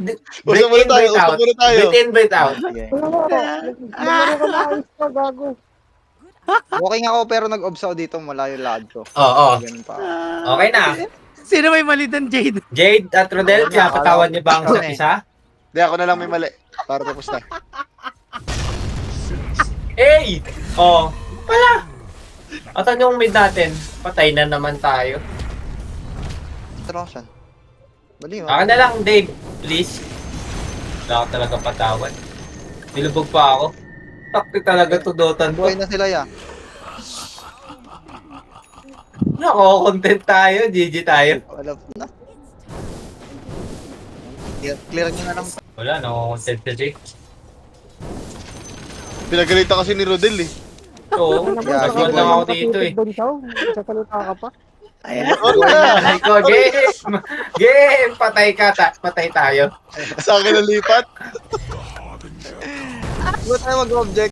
Usap muna tayo, usap muna tayo. Bait in, bait out. Sige. Naglaro ka na ayos ka, gago. Walking ako pero nag-obs ako dito mula yung lakad ko. Oo. Ganun pa. Okay na. Sino may mali doon, Jade? Jade at Rodel, pinapatawan niyo ba ang isa't isa? Hindi, ako na lang may mali. Para tapos na. Hey! Oh, pala. Atan yung mid natin. Patay na naman tayo. Introduction. Bali mo. Akin na lang, Dave. Please. Wala ako talaga patawan. Nilubog pa ako. Takti talaga tudutan ko. Buhay na sila ya. Nako-content tayo. GG tayo. Wala na. Clear nyo na lang. Wala, nako-content na Jake. Pinagalitan kasi ni Rodel eh. Oo, nagwal lang ako dito eh. Sasalita ka pa. Ayan. Ay ko, game! Game! Patay ka, patay tayo. Sa akin ang lipat. Ba't tayo mag-object?